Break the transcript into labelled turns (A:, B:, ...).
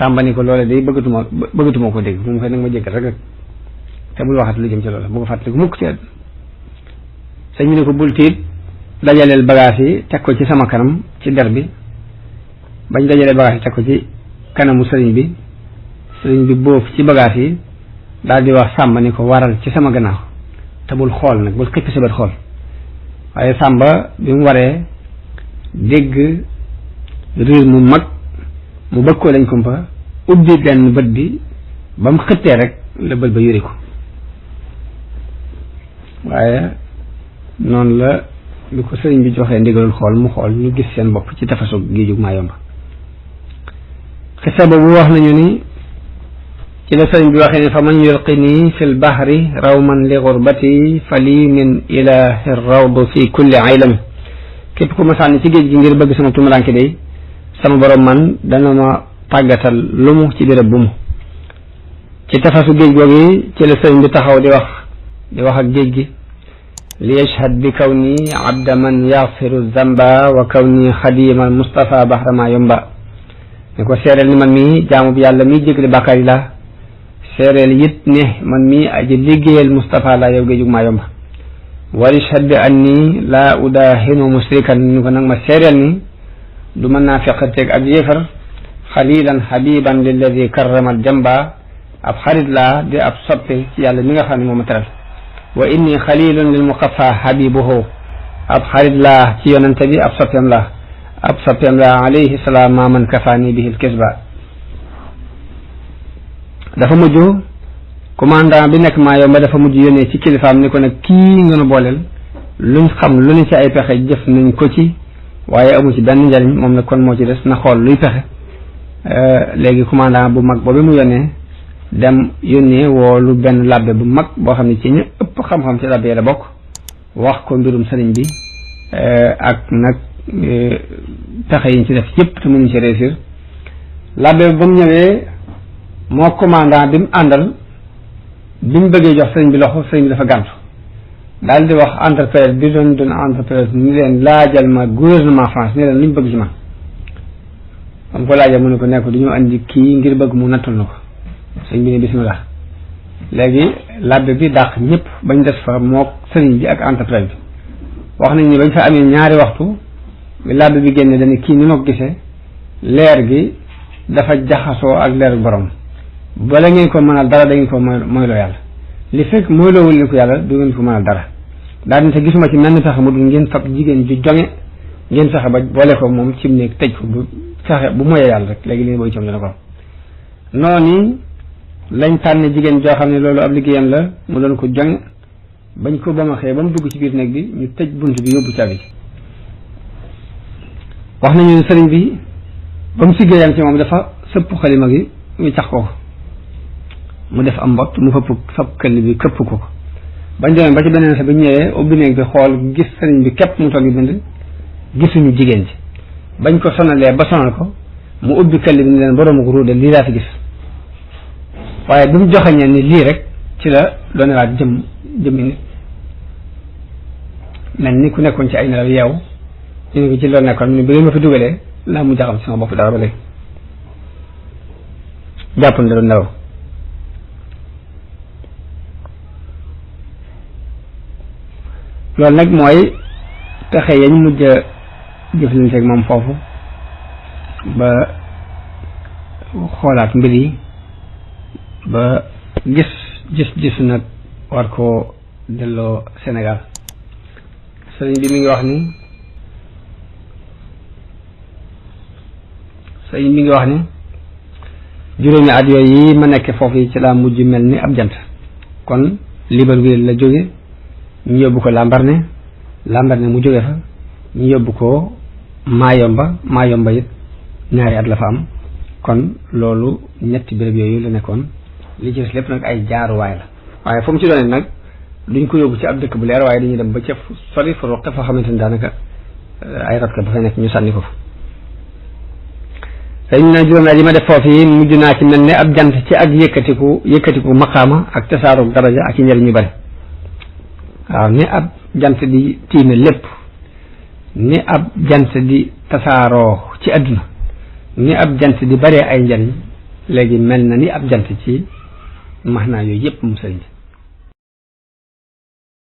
A: Sàmba ni ko loole day bëggatuma ko dégg mu koy nag ma jéggal rek te bul waxat lu jëm ci loolu bu ko fàttaliku mukk ci àdduna sëñ bi ne ko bul tiit dajaleel bagage yi teg ko ci sama kanam ci der bi bañ dajalee bagage yi teg ko ci kanamu sëriñ bi boof ci bagage yi daal di wax Sàmba ni ko waral ci sama gannaaw te bul xool nag bul xippi sa bët xool waaye Sàmba bi mu waree dégg riir mu mag mu bëgg ko lañ kumpa ubbi benn bët bi ba mu xëttee rek la bët ba yuri ko waaye noonu la lu ko sëriñ bi joxee ndigalul xool mu xool ñu gis seen bopp ci tafasu géejug Mayomba xisa boobu wax nañu ni ci la sëriñ bi waxee ne fa man yulqini fi lbahri rawman li gurbati fa lii min ilahi rawdu fi kulli aylami képp ku ma sànni ci géej gi ngir bëgg sama tumuranke day sama borom man dana ma tàggatal lu mu ci béréb bu mu ci tafasu géej googu ci la sëriñ bi taxaw di wax ak géej gi li yashhad bi kaw ni abda man yaxfiru zamba wa kaw ni xadima al Mustafa bahra Mayomba ne ko seereel ni man mi jaamu bi yàlla mi jégle bàkkaar yi la seereel it ne man mi aji liggéeyal Mustafa la yow géejug Mayomba wa yashhad bi anni la udahinu musrikan ni ko nag ma seereel ni du mën naa feqateeg ak yéefar xalilan habiban lilladi karramal jamba ab xarit laa di ab soppe ci yàlla mi nga xam ne moo ma teral wa inni xalilun lil muqaffa habibuhu ab xarit laa ci yonente bi ab soppeem laa alayhi salaam ma man kafaani bihi lkisba dafa mujj commandant bi nekk Mayomba dafa mujj yónnee ci kilifaam ni ko nag kii nga nu booleel luñ xam lu ne ci ay pexe jëf nañ ko ci waaye amu ci benn njariñ moom nag kon moo ci des na xool luy pexe léegi commandant bu mag boobu mu yónnee dem yónnee woolu benn labbe bu mag boo xam ne ci ñu ëpp xam-xam ci labbe la bokk wax ko mbirum sëriñ bi ak nag pexe yi ñu ci def yëpp te mënuñ ci réussir labbe ba mu ñëwee moo commandant bi mu àndal bi mu bëggee jox sëriñ bi loxo sëriñ bi dafa gàntu daal di wax entrepreneur bi doon entrepreneur ni leen laajal ma gouvernement France ni leen lu ñu bëgg ci man xam ko laajal mu ne ko nekk du ñu andi kii ngir bëgg mu nattul na ko sëñ bi ne bismillah léegi labbe bi dàq ñëpp bañ des fa mook sëriñ bi ak entrepreneur bi wax nañ ni bañ fa amee ñaari waxtu labbe bi génne dañu kii ni ma ko gisee leer gi dafa jaxasoo ak leer borom bala ngeen ko mënal dara da ngeen ko moyloo yàlla li fekk moyloowul leen ko yàlla du ngeen ko mënal dara daal di te gisuma ci mel ni fexe mu dul ngeen fab jigéen ju jonge ngeen fexe ba boole ko moom ci mu nekk tëj ko bu fexe bu moyee yàlla rek léegi li booy coom dana ko am noonu lañ tànn jigéen joo xam ne loolu ab liggéeyam la mu doon ko jonge bañ ko ba ma xëyee ba mu dugg ci biir néeg bi ñu tëj bunt bi yóbbu caabi wax nañu ne sëriñ bi ba mu siggee yam ci moom dafa sëpp xalima gi ñu cax ko mu def am mbott mu fab këll bi këpp ko bañ demee ba ci beneen sa bi ñëwee ubbi néeg bi xool gis sëriñ bi képp mu toog yi bind gisuñu jigéen ji bañ ko sonalee ba sonal ko mu ubbi këll bi ni leen boroomu ko ruude lii laa fi gis waaye bi mu joxeñee ni lii rek ci la doone waat jëmmi nit mel ni ku nekkoon ci ay nelaw yeew ñu ne ko ci loolu nekkoon ni bi ngeen ma fi dugalee laa mu jaxam sama bopp dara ba léegi jàpp na da doon nelaw loolu nag mooy pexe yañ mujj a jëflanteeg moom foofu ba xoolaat mbir yi ba gis nag war koo delloo Sénégal sëriñ bi mi ngi wax ni juróomi at yooyu yi ma nekk foofu yi ci laa mujj mel ni ab jant kon Libreville la jóge ñu yóbbu ko Lambaréné mu jóge fa ñu yóbbu ko Mayomba it ñaari at la fa am kon loolu ñetti béréb yooyu la nekkoon li ci des lépp nag ay jaaruwaay la waaye fu mu ci doone nag duñ ko yóbbu ci ab dëkk bu leer waaye dañuy dem ba ca sori fa roq fa xamante ni daanaka ay ratkat ba fay nekk ñu sànni ko fa dañ na juróom at yi ma def foofu yi mujj naa ci mel ne ab jant ci ak yëkkatiku maqaama ak tasaaru daraja ak ci njëriñ ñu bari waaw ni ab jant di tiime lépp ni ab jant di tasaaroo ci àdduna ni ab jant di baree ay njariñ léegi mel na ni ab jant ci maanaa yooyu yëpp mu sëriñ